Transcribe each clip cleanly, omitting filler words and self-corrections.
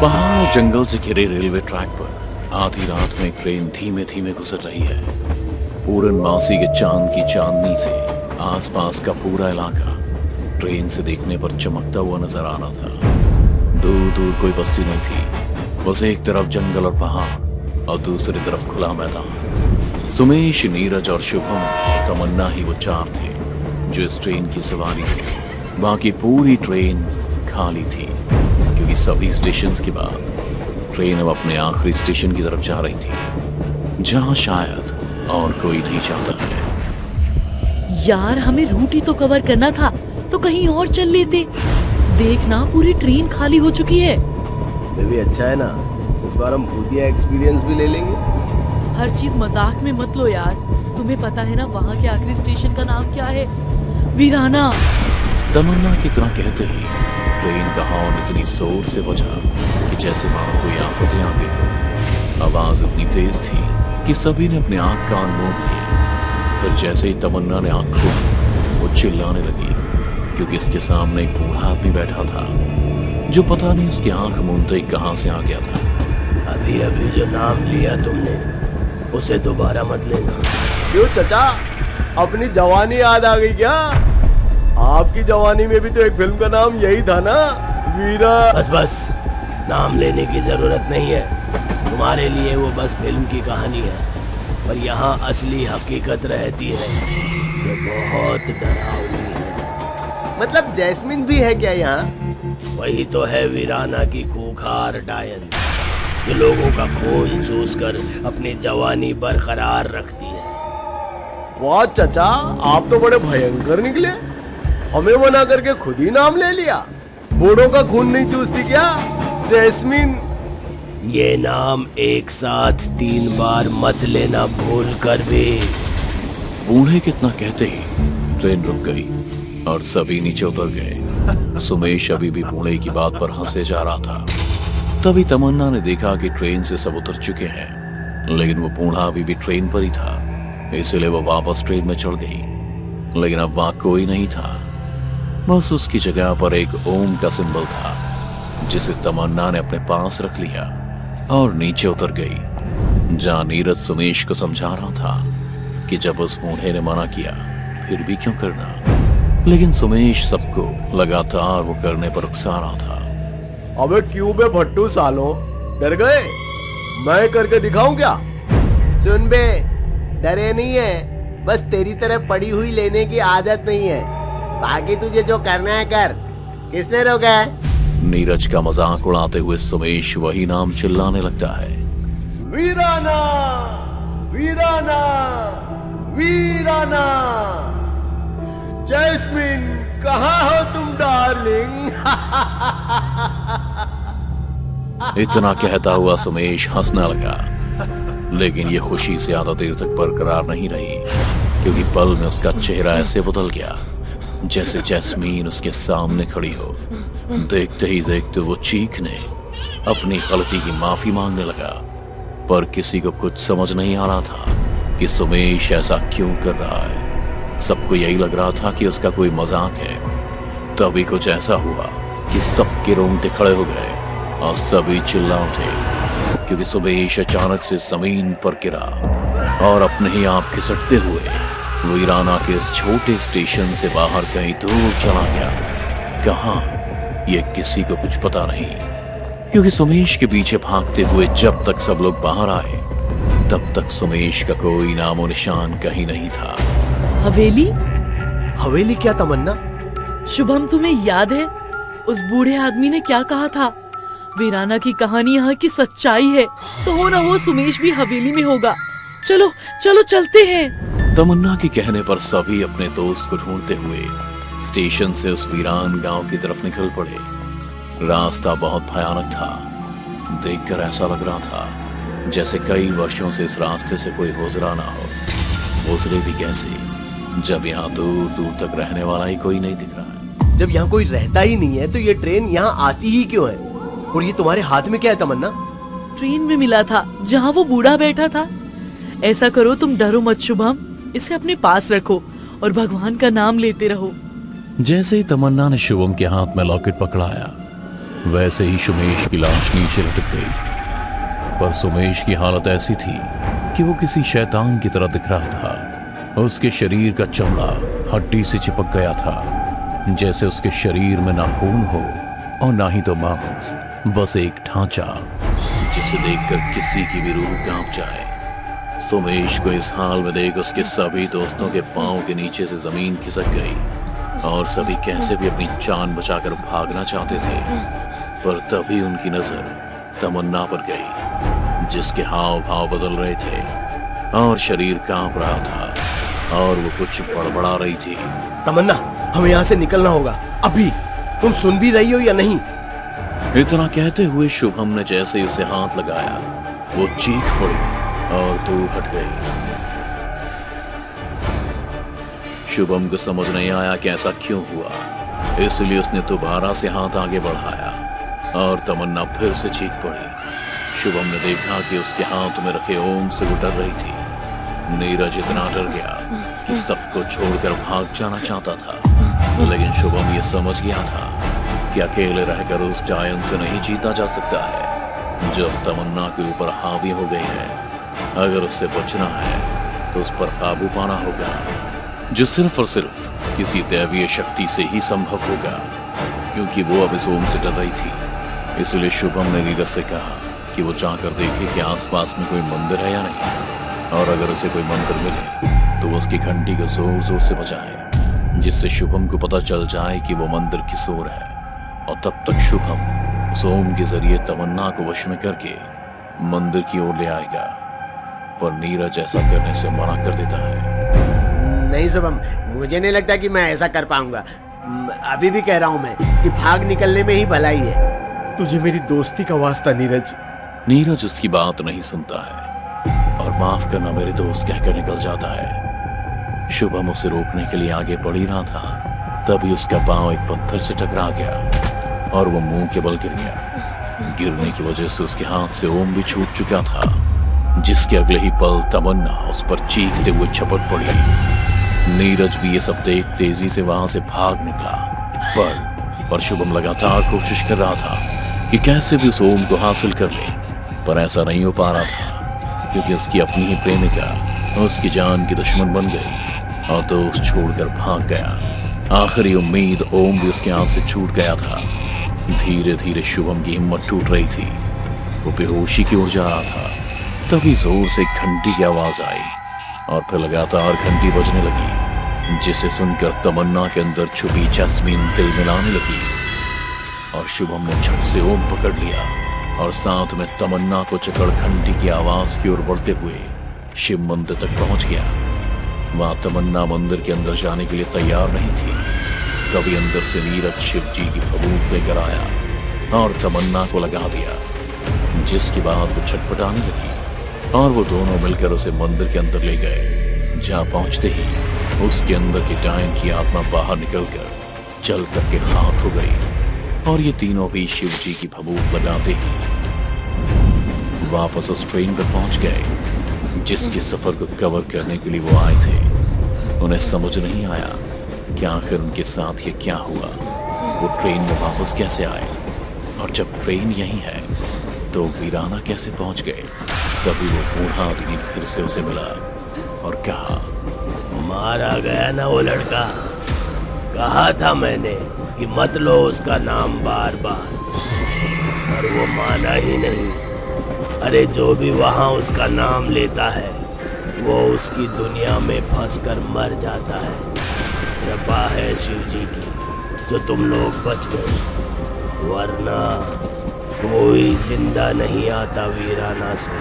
पहाड़ और जंगल से घिरे रेलवे ट्रैक पर आधी रात में ट्रेन धीमे धीमे गुजर रही है। पूरनमासी के चांद की चांदनी से आसपास का पूरा इलाका ट्रेन से देखने पर चमकता हुआ नजर आ रहा था। दूर दूर कोई बस्ती नहीं थी, बस एक तरफ जंगल और पहाड़ और दूसरी तरफ खुला मैदान। सुमेश, नीरज और शुभम और तमन्ना ही वो चार थे जो इस ट्रेन की सवारी थे। बाकी पूरी ट्रेन खाली थी क्योंकि सभी स्टेशन के बाद ट्रेन अब अपने आखिरी स्टेशन की तरफ जा रही थी, जहां शायद और कोई नहीं जाता है। यार, हमें रूट ही तो कवर करना था, तो कहीं और चल लेते। देखना, पूरी ट्रेन खाली हो चुकी है। ये भी अच्छा है ना, इस बार हम भूतिया एक्सपीरियंस भी ले लेंगे। हर चीज मजाक में मत लो यार। तुम्हें पता है ना वहाँ के आखिरी स्टेशन का नाम क्या है? वीराना। तमन्ना की तरह कहते ही ट्रेन का हॉर्न इतनी जोर से बजा कि जैसे मानो कोई आफत आ गई हो। आवाज इतनी तेज थी कि सभी ने अपने आंख कान मूंद लिए। फिर जैसे ही तमन्ना ने आंख खोली, वो चिल्लाने लगी क्योंकि इसके सामने एक बूढ़ा आदमी बैठा था जो पता नहीं उसकी आंख मूंदते ही कहां से आ गया था। अभी अभी जो नाम लिया तुमने, उसे दोबारा मत लेना। क्यों चचा, अपनी जवानी याद आ गई क्या? आपकी जवानी में भी तो एक फिल्म का नाम यही था ना, वीरा। बस बस, नाम लेने की जरूरत नहीं है। तुम्हारे लिए वो बस फिल्म की कहानी है, पर यहाँ असली हकीकत रहती है जो बहुत डरावनी है। मतलब जैस्मिन भी है क्या यहाँ? वही तो है वीराना की खूंखार डायन, जो लोगों का खून चूस कर अपनी जवानी बरकरार रखती है। वाह चचा, आप तो बड़े भयंकर निकले। हमें मना करके खुद ही नाम ले लिया। बूढ़ों का खून नहीं चूसती क्या जैस्मिन? ये नाम एक साथ 3 बार मत लेना भूल कर भी। बूढ़े कितना कहते ही ट्रेन रुक गई और सभी नीचे उतर गए। सुमेश अभी भी बूढ़े की बात पर हंसे जा रहा था। तभी तमन्ना ने देखा कि ट्रेन से सब उतर चुके हैं, लेकिन वो बूढ़ा अभी भी ट्रेन पर ही था। इसलिए वो वापस ट्रेन में चढ़ गई, लेकिन अब वहां कोई नहीं था। बस उसकी जगह पर एक ओम का सिंबल था, जिसे तमन्ना ने अपने पास रख लिया और नीचे उतर गई, जहां नीरज सुमेश को समझा रहा था कि जब उस बूढ़े ने मना किया फिर भी क्यों करना। लेकिन सुमेश सबको लगातार वो करने पर उकसा रहा था। अबे क्यों बे भट्टू सालों, डर गए? मैं करके दिखाऊं क्या? सुन बे, डरे नहीं है, बस तेरी तरह पड़ी हुई लेने की आदत नहीं है। बाकी तुझे जो करना है कर। किसने रोका है? नीरज का मजाक उड़ाते हुए सुमेश वही नाम चिल्लाने लगता है, वीराना, वीराना, वीराना। जैस्मिन, कहाँ हो तुम डार्लिंग? इतना कहता हुआ सुमेश हंसने लगा, लेकिन ये खुशी से ज्यादा देर तक बरकरार नहीं रही, क्योंकि पल में उसका चेहरा ऐसे बदल गया जैसे जैस्मीन उसके सामने खड़ी हो। देखते ही देखते वो चीखने, अपनी गलती की माफी मांगने लगा, पर किसी को कुछ समझ नहीं आ रहा था कि सुमेश ऐसा क्यों कर रहा है। सबको यही लग रहा था कि उसका कोई मजाक है। तभी कुछ ऐसा हुआ कि सबके रोंगटे खड़े हो गए और सभी चिल्ला उठे, क्योंकि सुमेश अचानक से जमीन पर गिरा और अपने ही आप खिसकते हुए वीराना के इस छोटे स्टेशन से बाहर कहीं दूर चला गया। कहां, ये किसी को कुछ पता नहीं, क्योंकि सुमेश के पीछे भागते हुए जब तक सब लोग बाहर आए, तब तक सुमेश का कोई नामो निशान कहीं नहीं था। हवेली? हवेली क्या तमन्ना? शुभम, तुम्हें याद है उस बूढ़े आदमी ने क्या कहा था? वीराना की कहानी यहाँ की सच्चाई है, तो हो ना हो सुमेश भी हवेली में होगा। चलो चलो चलते हैं। तमन्ना के कहने पर सभी अपने दोस्त को ढूंढते हुए स्टेशन से उस वीरान गांव की तरफ निकल पड़े। रास्ता बहुत भयानक था। देखकर ऐसा लग रहा था जैसे कई वर्षों से इस रास्ते से कोई गुजरा ना हो। गुजरे भी कैसे, जब यहाँ दूर दूर तक रहने वाला ही कोई नहीं दिख रहा है। जब यहाँ कोई रहता ही नहीं है तो ये ट्रेन यहाँ आती ही क्यों है? और ये तुम्हारे हाथ में क्या है तमन्ना? ट्रेन में मिला था जहाँ वो बूढ़ा बैठा था। ऐसा करो, तुम डरो मत शुभम, इसे अपने पास रखो और भगवान का नाम लेते रहो। जैसे ही तमन्ना ने शुभम के हाथ में लॉकेट पकड़ाया, वैसे ही सुमेश की लाश नीचे लटक गई। पर सुमेश की हालत ऐसी थी कि वो किसी शैतान की तरह दिख रहा था। उसके शरीर का चमड़ा हड्डी से चिपक गया था, जैसे उसके शरीर में ना खून हो और ना ही तो मांस, बस एक ढांचा जिसे देखकर किसी की भी रूह कांप जाए। सुमेश को इस हाल में देख उसके सभी दोस्तों के पांव के नीचे से जमीन खिसक गई और सभी कैसे भी अपनी जान बचाकर भागना चाहते थे। पर तभी उनकी नजर तमन्ना पर गई, जिसके हाव भाव बदल रहे थे और शरीर कांप रहा था और वो कुछ बड़बड़ा रही थी। तमन्ना, हमें यहाँ से निकलना होगा अभी। तुम सुन भी रही हो या नहीं? इतना कहते हुए शुभम ने जैसे ही उसे हाथ लगाया, वो चीख पड़ी और दूर हट गई। शुभम को समझ नहीं आया कि ऐसा क्यों हुआ, इसलिए उसने दोबारा से हाथ आगे बढ़ाया और तमन्ना फिर से चीख पड़ी। शुभम ने देखा कि उसके हाथ में रखे ओम से वो डर रही थी। नीरज इतना डर गया कि सबको छोड़कर भाग जाना चाहता था, लेकिन शुभम ये समझ गया था कि अकेले रहकर उस डायन से नहीं जीता जा सकता है जो तमन्ना के ऊपर हावी हो गई है। अगर उससे बचना है तो उस पर काबू पाना होगा, जो सिर्फ और सिर्फ किसी दैवीय शक्ति से ही संभव होगा, क्योंकि वो अब इस ओम से डर रही थी। इसलिए शुभम ने नीरज से कहा कि वो जाकर देखे कि आसपास में कोई मंदिर है या नहीं, और अगर उसे कोई मंदिर मिले तो वो उसकी घंटी को जोर जोर से बजाए, जिससे शुभम को पता चल जाए कि वो मंदिर किस ओर है। और तब तक शुभम उस ओम के जरिए तमन्ना को वश में करके मंदिर की ओर ले आएगा। पर नीरज ऐसा करने से मना कर देता है। नहीं शुभम, मुझे नहीं लगता कि मैं ऐसा कर पाऊंगा। अभी भी कह रहा हूं मैं कि भाग निकलने में ही भलाई है। तुझे मेरी दोस्ती का वास्ता नीरज। नीरज उसकी बात नहीं सुनता है और माफ करना मेरे दोस्त कहकर निकल जाता है। शुभम उसे रोकने के लिए आगे बढ़ ही रहा था, तभी उसका पांव एक पत्थर से टकरा गया और वो मुंह के बल गिर गया। गिरने की वजह से उसके हाथ से ओम भी छूट चुका था, जिसके अगले ही पल तमन्ना उस पर चीखते हुए झपट पड़ी। नीरज भी ये सब देख तेजी से वहां से भाग निकला, पर शुभम लगातार कोशिश कर रहा था कि कैसे भी उस ओम को हासिल कर ले, पर ऐसा नहीं हो पा रहा था क्योंकि उसकी अपनी ही प्रेमिका उसकी जान की दुश्मन बन गई और दोस्त छोड़कर भाग गया। आखिरी उम्मीद ओम भी उसके हाथ से छूट गया था। धीरे धीरे शुभम की हिम्मत टूट रही थी, वो बेहोशी की ओर जा रहा था। तभी जोर से घंटी की आवाज आई और फिर लगातार घंटी बजने लगी, जिसे सुनकर तमन्ना के अंदर छुपी जैस्मीन दिल मिलाने लगी और शुभम ने झट से ओम पकड़ लिया और साथ में तमन्ना को चकड़ घंटी की आवाज की ओर बढ़ते हुए शिव मंदिर तक पहुंच गया। वहां तमन्ना मंदिर के अंदर जाने के लिए तैयार नहीं थी। कभी अंदर से नीरज शिव जी की भभूत लेकर आया और तमन्ना को लगा दिया, जिसके बाद वो छटपटाने लगी और वो दोनों मिलकर उसे मंदिर के अंदर ले गए। जहां पहुंचते ही उसके अंदर की डायन की आत्मा बाहर निकलकर जल करके खाक हो गई और ये तीनों भी शिव जी की भभूत लगाते ही वापस उस ट्रेन पर पहुंच गए, जिसके सफर को कवर करने के लिए वो आए थे। उन्हें समझ नहीं आया कि आखिर उनके साथ ये क्या हुआ। वो ट्रेन में वापस कैसे आए और जब ट्रेन यहीं है तो वीराना कैसे पहुंच गए। तभी वो बूढ़ा आदमी फिर से उसे मिला और कहा, मारा गया ना वो लड़का, कहा था मैंने कि मत लो उसका नाम बार बार, पर वो माना ही नहीं। अरे जो भी वहाँ उसका नाम लेता है वो उसकी दुनिया में फंसकर मर जाता है। कृपा है शिव जी की जो तुम लोग बच गए, वरना कोई जिंदा नहीं आता वीराना से।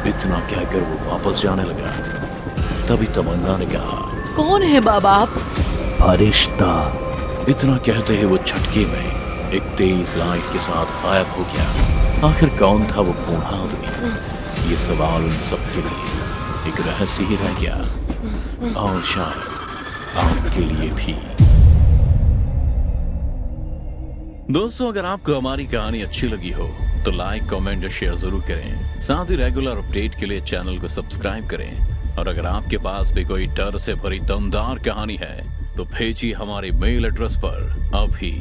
इतना कहकर वो वापस जाने लगा। तभी तमन्ना ने कहा, कौन है बाबा आप? फरिश्ता। इतना कहते ही वो झटके में एक तेज लाइट के साथ गायब हो गया। आखिर कौन था वो बूढ़ा आदमी? ये सवाल उन सब के लिए एक रहस्य ही रह गया और शायद आपके लिए भी। दोस्तों, अगर आपको हमारी कहानी अच्छी लगी हो तो लाइक, कमेंट और शेयर जरूर करें। साथ ही रेगुलर अपडेट के लिए चैनल को सब्सक्राइब करें। और अगर आपके पास भी कोई डर से भरी दमदार कहानी है तो भेजिए हमारे मेल एड्रेस पर अभी।